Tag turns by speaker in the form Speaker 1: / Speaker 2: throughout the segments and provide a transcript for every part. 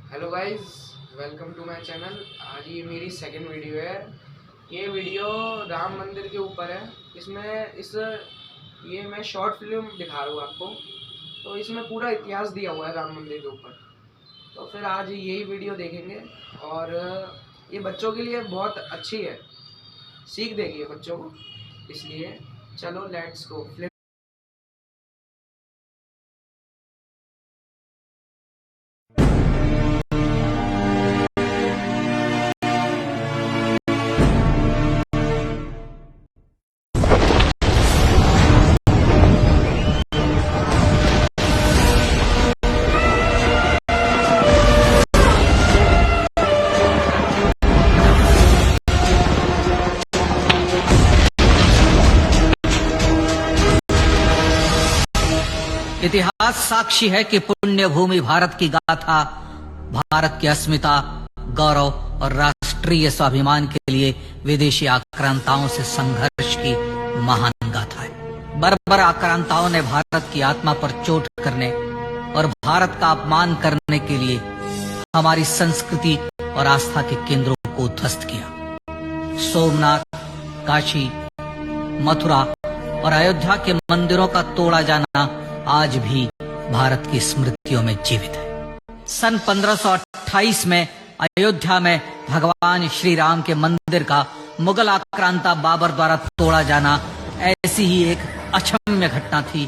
Speaker 1: Hello guys, welcome to my channel. आज ये मेरी सेकंड वीडियो है। ये वीडियो राम मंदिर के ऊपर है। ये मैं शॉर्ट फिल्म दिखा रहा हूँ आपको। तो इसमें पूरा इतिहास दिया हुआ है राम मंदिर के ऊपर। तो फिर आज यही वीडियो देखेंगे और ये बच्चों के लिए बहुत अच्छी है, सीख देगी बच्चों को। इसलिए चलो लेट्स गो।
Speaker 2: इतिहास साक्षी है कि पुण्य भूमि भारत की गाथा, भारत की अस्मिता, गौरव और राष्ट्रीय स्वाभिमान के लिए विदेशी आक्रांताओं से संघर्ष की महान गाथा है। बर्बर आक्रांताओं ने भारत की आत्मा पर चोट करने और भारत का अपमान करने के लिए हमारी संस्कृति और आस्था के केंद्रों को उद्ध्वस्त किया। सोमनाथ, काशी, मथुरा और अयोध्या के मंदिरों का तोड़ा जाना आज भी भारत की स्मृतियों में जीवित है। सन 1528 में अयोध्या में भगवान श्री राम के मंदिर का मुगल आक्रांता बाबर द्वारा तोड़ा जाना ऐसी ही एक अक्षम्य घटना थी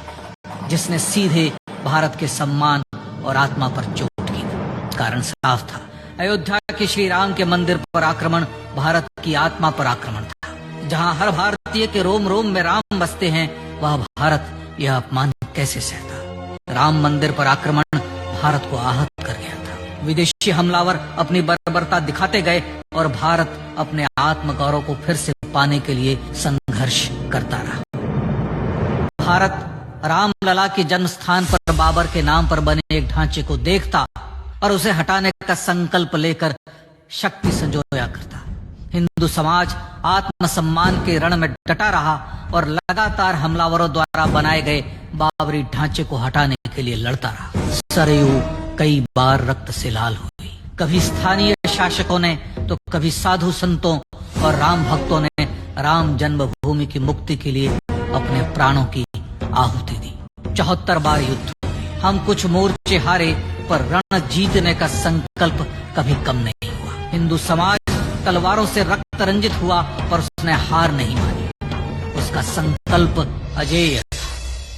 Speaker 2: जिसने सीधे भारत के सम्मान और आत्मा पर चोट की। कारण साफ था, अयोध्या के श्री राम के मंदिर पर आक्रमण भारत की आत्मा पर आक्रमण था। जहां हर भारतीय के रोम रोम में राम बसते हैं, वह भारत यह अपमान कैसे सहता। राम मंदिर पर आक्रमण भारत को आहत कर गया था। विदेशी हमलावर अपनी बर्बरता दिखाते गए और भारत अपने आत्मगौरव को फिर से पाने के लिए संघर्ष करता रहा। भारत रामलला के जन्म स्थान पर बाबर के नाम पर बने एक ढांचे को देखता और उसे हटाने का संकल्प लेकर शक्ति संजोया करता। हिंदू समाज आत्मसम्मान के रण में डटा रहा और लगातार हमलावरों द्वारा बनाए गए बाबरी ढांचे को हटाने के लिए लड़ता रहा। सरयू कई बार रक्त से लाल हुई। कभी स्थानीय शासकों ने तो कभी साधु संतों और राम भक्तों ने राम जन्मभूमि की मुक्ति के लिए अपने प्राणों की आहुति दी। 74 बार युद्ध हुए। हम कुछ मोर्चे हारे, पर रण जीतने का संकल्प कभी कम नहीं हुआ। हिंदू समाज तलवारों से रक्त रंजित हुआ, पर उसने हार नहीं मानी। उसका संकल्प अजेय।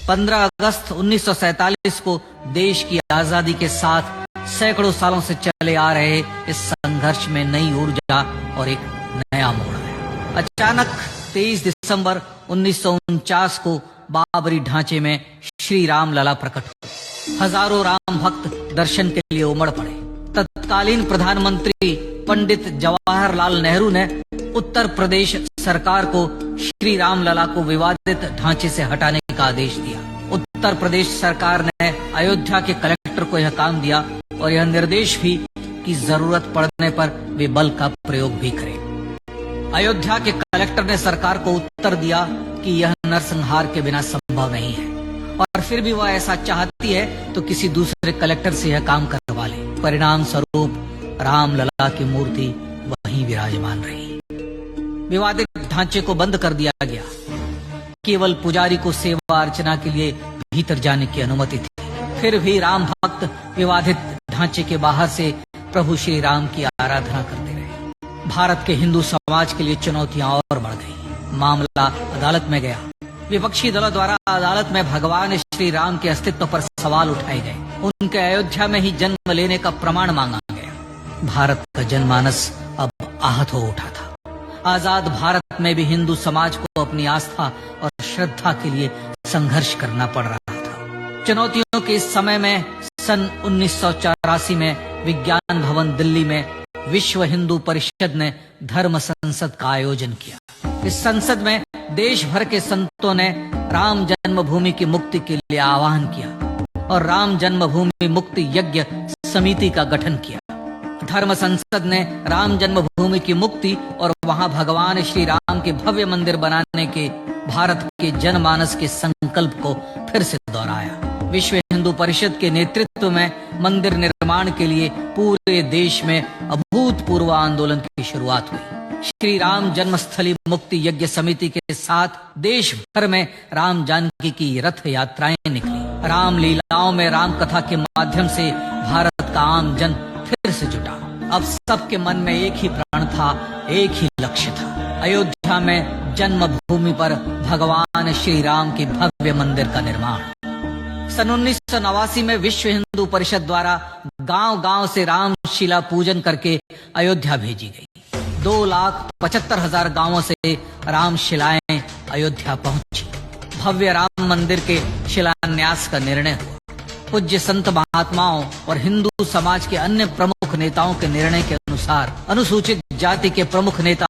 Speaker 2: 15 अगस्त 1947 को देश की आजादी के साथ सैकड़ों सालों से चले आ रहे इस संघर्ष में नई ऊर्जा और एक नया मोड़ आया। अचानक 23 दिसंबर 1949 को बाबरी ढांचे में श्री राम लला प्रकट हुए। हजारों राम भक्त दर्शन के लिए उमड़ पड़े। तत्कालीन प्रधानमंत्री पंडित जवाहरलाल नेहरू ने उत्तर प्रदेश सरकार को श्री राम लला को विवादित ढांचे से हटाने का आदेश दिया। उत्तर प्रदेश सरकार ने अयोध्या के कलेक्टर को यह काम दिया और यह निर्देश भी कि जरूरत पड़ने पर वे बल का प्रयोग भी करें। अयोध्या के कलेक्टर ने सरकार को उत्तर दिया कि यह नरसंहार के बिना संभव नहीं है और फिर भी वह ऐसा चाहती है तो किसी दूसरे कलेक्टर से यह काम करवा ले। परिणाम स्वरूप रामलला की मूर्ति वहीं विराजमान रही। विवादित ढांचे को बंद कर दिया गया। केवल पुजारी को सेवा अर्चना के लिए भीतर जाने की अनुमति थी। फिर भी राम भक्त विवादित ढांचे के बाहर से प्रभु श्री राम की आराधना करते रहे। भारत के हिंदू समाज के लिए चुनौतियां और बढ़ गई। मामला अदालत में गया। विपक्षी दलों द्वारा अदालत में भगवान श्री राम के अस्तित्व पर सवाल उठाए गए। उनके अयोध्या में ही जन्म लेने का प्रमाण मांगा गया। भारत का जनमानस अब आहत हो उठा था। आजाद भारत में भी हिंदू समाज को अपनी आस्था और श्रद्धा के लिए संघर्ष करना पड़ रहा था। चुनौतियों के इस समय में सन 1984 में विज्ञान भवन दिल्ली में विश्व हिंदू परिषद ने धर्म संसद का आयोजन किया। इस संसद में देश भर के संतों ने राम जन्मभूमि की मुक्ति के लिए आह्वान किया और राम जन्मभूमि मुक्ति यज्ञ समिति का गठन किया। धर्म संसद ने राम जन्मभूमि की मुक्ति और वहां भगवान श्री राम के भव्य मंदिर बनाने के भारत के जनमानस के संकल्प को फिर से दोहराया। विश्व हिंदू परिषद के नेतृत्व में मंदिर निर्माण के लिए पूरे देश में अभूतपूर्व आंदोलन की शुरुआत हुई। श्री राम जन्मस्थली मुक्ति यज्ञ समिति के साथ देश भर में राम जानकी की रथ यात्राएं निकली। राम लीलाओं में राम कथा के माध्यम से भारत का आम जन फिर से जुटा। अब सबके मन में एक ही प्राण था, एक ही लक्ष्य था, अयोध्या में जन्मभूमि पर भगवान श्री राम के भव्य मंदिर का निर्माण। सन 1989 में विश्व हिंदू परिषद द्वारा गांव-गांव से रामशिला पूजन करके अयोध्या भेजी गई। 2,75,000 गांवों से रामशिलाएं अयोध्या पहुंची। भव्य राम मंदिर के शिलान्यास का निर्णय हुआ। पूज्य संत महात्माओं और हिंदू समाज के अन्य प्रमुख नेताओं के निर्णय के अनुसार अनुसूचित जाति के प्रमुख नेता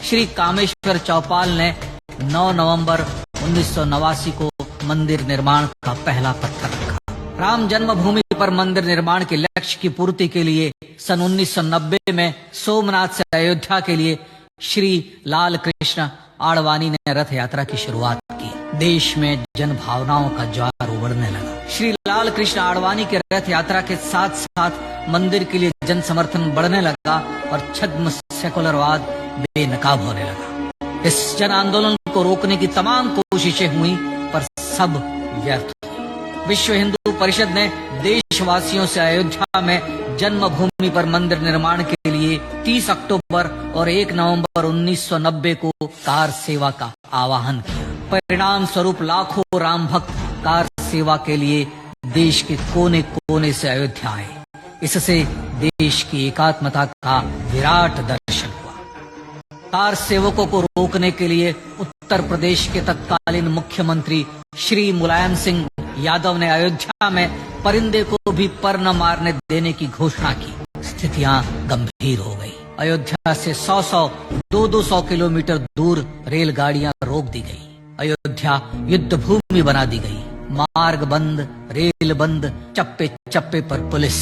Speaker 2: श्री कामेश्वर चौपाल ने 9 नवंबर 1989 को मंदिर निर्माण का पहला पत्थर रखा। राम जन्मभूमि पर मंदिर निर्माण के लक्ष्य की पूर्ति के लिए सन 1990 में सोमनाथ से अयोध्या के लिए श्री लाल कृष्ण आडवाणी ने रथ यात्रा की शुरुआत की। देश में जन भावनाओं का ज्वार उमड़ने लगा। श्री लाल कृष्ण आडवाणी के रथ यात्रा के साथ साथ मंदिर के लिए जन समर्थन बढ़ने लगा और छद्म सेकुलरवाद बेनकाब होने लगा। इस जन आंदोलन को रोकने की तमाम कोशिशें हुई पर सब व्यर्थ हुई। विश्व हिंदू परिषद ने देशवासियों से अयोध्या में जन्मभूमि पर मंदिर निर्माण के लिए 30 अक्टूबर और 1 नवंबर 1990 को कार सेवा का आह्वान किया। परिणाम स्वरूप लाखों राम भक्त कार सेवा के लिए देश के कोने कोने से अयोध्या आए। इससे देश की एकात्मता का विराट दर्शन हुआ। कार सेवकों को रोकने के लिए उत्तर प्रदेश के तत्कालीन मुख्यमंत्री श्री मुलायम सिंह यादव ने अयोध्या में परिंदे को भी पर न मारने देने की घोषणा की। स्थितियां गंभीर हो गई। अयोध्या से 100-100, 200 किलोमीटर दूर रेलगाड़ियां रोक दी गई। अयोध्या युद्ध भूमि बना दी गई। मार्ग बंद, रेल बंद, चप्पे चप्पे पर पुलिस।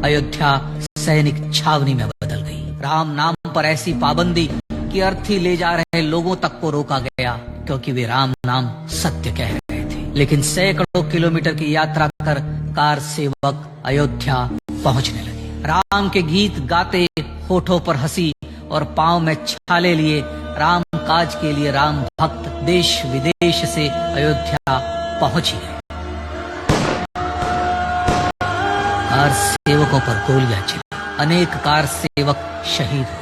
Speaker 2: अयोध्या सैनिक छावनी में बदल गई। राम नाम पर ऐसी पाबंदी कि अर्थी ले जा रहे लोगों तक को रोका गया क्योंकि वे राम नाम सत्य कह रहे थे। लेकिन सैकड़ों किलोमीटर की यात्रा कर कार सेवक अयोध्या पहुंचने लगे। राम के गीत गाते, होठों पर हंसी और पांव में छाले लिए राम काज के लिए राम भक्त देश विदेश से अयोध्या पहुंच गए। कार सेवकों पर गोलियां चली। अनेक कार सेवक शहीद हुए।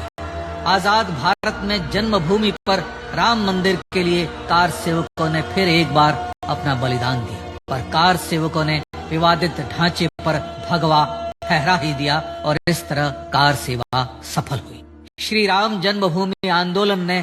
Speaker 2: आजाद भारत में जन्मभूमि पर राम मंदिर के लिए कार सेवकों ने फिर एक बार अपना बलिदान दिया, पर कार सेवकों ने विवादित ढांचे पर भगवा फहरा ही दिया और इस तरह कार सेवा सफल हुई। श्री राम जन्मभूमि आंदोलन ने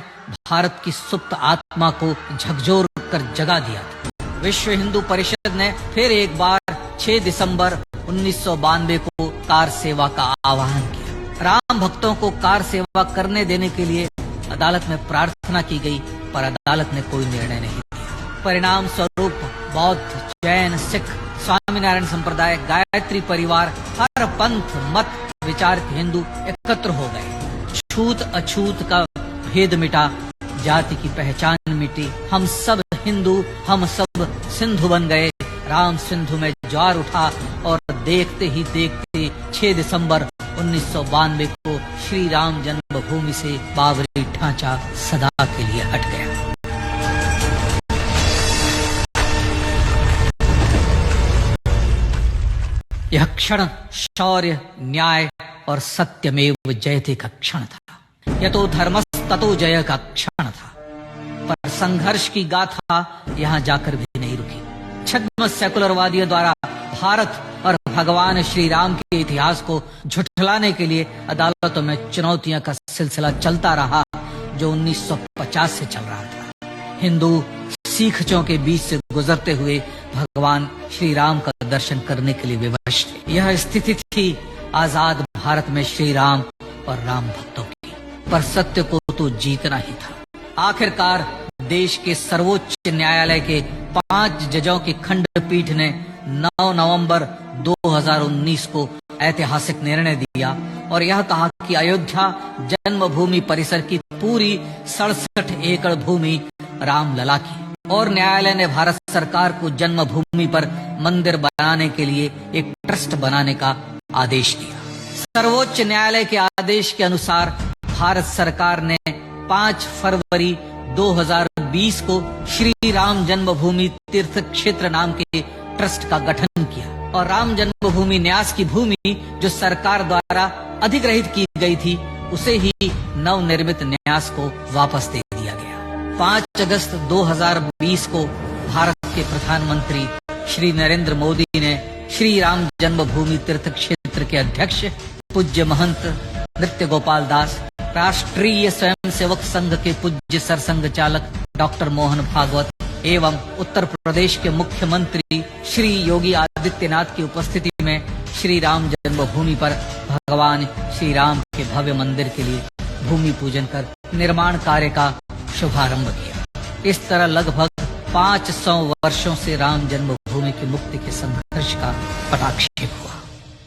Speaker 2: भारत की सुप्त आत्मा को झकझोर कर जगा दिया था। विश्व हिंदू परिषद ने फिर एक बार 6 दिसंबर 1992 को कार सेवा का आह्वान किया। राम भक्तों को कार सेवा करने देने के लिए अदालत में प्रार्थना की गई, पर अदालत ने कोई निर्णय नहीं दिया। परिणाम स्वरूप बौद्ध, जैन, सिख, स्वामीनारायण संप्रदाय, गायत्री परिवार, हर पंथ मत विचार के हिंदू एकत्र हो गए। छूत अछूत का भेद मिटा, जाति की पहचान मिटी। हम सब हिंदू, हम सब सिंधु बन गए। राम सिंधु में ज्वार उठा और देखते ही देखते 6 दिसंबर 1992 को श्री राम जन्मभूमि से बाबरी ढांचा सदा के लिए हट गया। यह क्षण शौर्य, न्याय और सत्यमेव जयते का क्षण था। यह तो धर्मस्ततो जय का क्षण था। पर संघर्ष की गाथा यहाँ जाकर भी नहीं रुकी। छद्म सेकुलरवादियों द्वारा भारत और भगवान श्री राम के इतिहास को झुठलाने के लिए अदालतों में चुनौतियों का सिलसिला चलता रहा, जो 1950 से चल रहा था। हिंदू सिखों के बीच से गुजरते हुए भगवान श्री राम का दर्शन करने के लिए विवश थे। यह स्थिति थी आजाद भारत में श्री राम और राम भक्तों की। पर सत्य को तो जीतना ही था। आखिरकार देश के सर्वोच्च न्यायालय के 5 जजों की खंडपीठ ने 9 नवंबर 2019 को ऐतिहासिक निर्णय दिया और यह कहा कि अयोध्या जन्मभूमि परिसर की पूरी 67 एकड़ भूमि रामलला की और न्यायालय ने भारत सरकार को जन्मभूमि पर मंदिर बनाने के लिए एक ट्रस्ट बनाने का आदेश दिया। सर्वोच्च न्यायालय के आदेश के अनुसार भारत सरकार ने 5 फरवरी 2020 को श्री राम जन्मभूमि तीर्थ क्षेत्र नाम के ट्रस्ट का गठन किया और राम जन्मभूमि न्यास की भूमि जो सरकार द्वारा अधिग्रहित की गई थी उसे ही नवनिर्मित न्यास को वापस दे दिया गया। 5 अगस्त 2020 को भारत के प्रधानमंत्री श्री नरेंद्र मोदी ने श्री राम जन्मभूमि तीर्थ क्षेत्र के अध्यक्ष पूज्य महंत नृत्य गोपाल दास, राष्ट्रीय स्वयंसेवक संघ के पूज्य सरसंघ चालक डॉक्टर मोहन भागवत एवं उत्तर प्रदेश के मुख्यमंत्री श्री योगी आदित्यनाथ की उपस्थिति में श्री राम जन्मभूमि पर भगवान श्री राम के भव्य मंदिर के लिए भूमि पूजन कर निर्माण कार्य का शुभारंभ किया। इस तरह लगभग 500 वर्षों से राम जन्मभूमि की मुक्ति के संघर्ष का पटाक्षेप हुआ।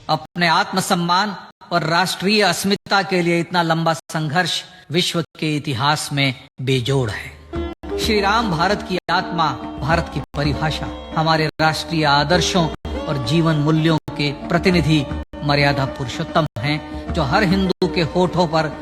Speaker 2: अपने आत्मसम्मान और राष्ट्रीय अस्मिता के लिए इतना लंबा संघर्ष विश्व के इतिहास में बेजोड़ है। श्री राम भारत की आत्मा, भारत की परिभाषा, हमारे राष्ट्रीय आदर्शों और जीवन मूल्यों के प्रतिनिधि मर्यादा पुरुषोत्तम हैं, जो हर हिंदू के होठों पर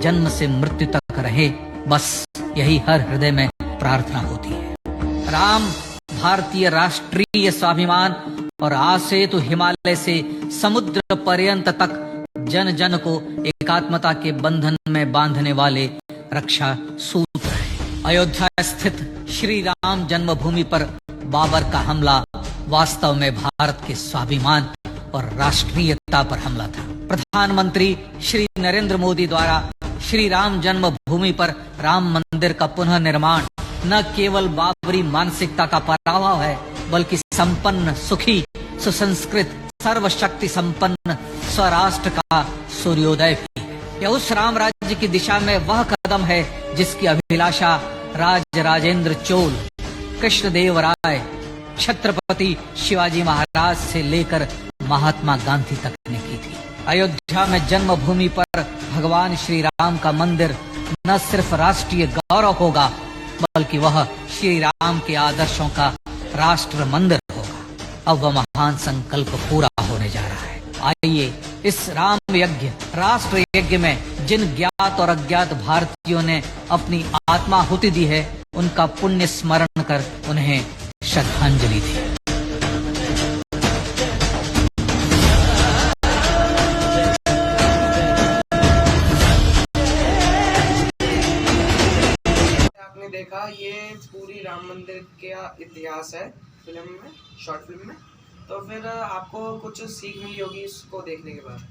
Speaker 2: जन्म से मृत्यु तक रहे, बस यही हर हृदय में प्रार्थना होती है। राम भारतीय राष्ट्रीय स्वाभिमान और आसेतु हिमालय से समुद्र पर्यंत तक जन जन को एकात्मता के बंधन में बांधने वाले रक्षा सूत्र है। अयोध्या स्थित श्री राम जन्मभूमि पर बाबर का हमला वास्तव में भारत के स्वाभिमान और राष्ट्रीयता पर हमला था। प्रधानमंत्री श्री नरेंद्र मोदी द्वारा श्री राम जन्मभूमि पर राम मंदिर का पुनः निर्माण न केवल बाबरी मानसिकता का पराभव है, बल्कि संपन्न, सुखी, सुसंस्कृत, सर्वशक्ति संपन्न स्वराष्ट्र का सूर्योदय भी है। यह उस राम राज्य की दिशा में वह कदम है जिसकी अभिलाषा राजेंद्र चोल, कृष्णदेव राय, छत्रपति शिवाजी महाराज से लेकर महात्मा गांधी तक ने की थी। अयोध्या में जन्मभूमि पर भगवान श्री राम का मंदिर न सिर्फ राष्ट्रीय गौरव होगा, बल्कि वह श्री राम के आदर्शों का राष्ट्र मंदिर होगा। अब वह महान संकल्प पूरा होने जा रहा है। आइए इस राम यज्ञ, राष्ट्र यज्ञ में जिन ज्ञात और अज्ञात भारतीयों ने अपनी आत्माहुति दी है, उनका पुण्य स्मरण कर उन्हें श्रद्धांजलि दी।
Speaker 1: आपने देखा ये पूरी राम मंदिर का इतिहास है फिल्म में, शॉर्ट फिल्म में। तो फिर आपको कुछ सीख मिली होगी इसको देखने के बाद।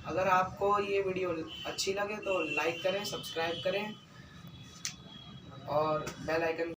Speaker 1: अगर आपको ये वीडियो अच्छी लगे तो लाइक करें, सब्सक्राइब करें और बेल आइकन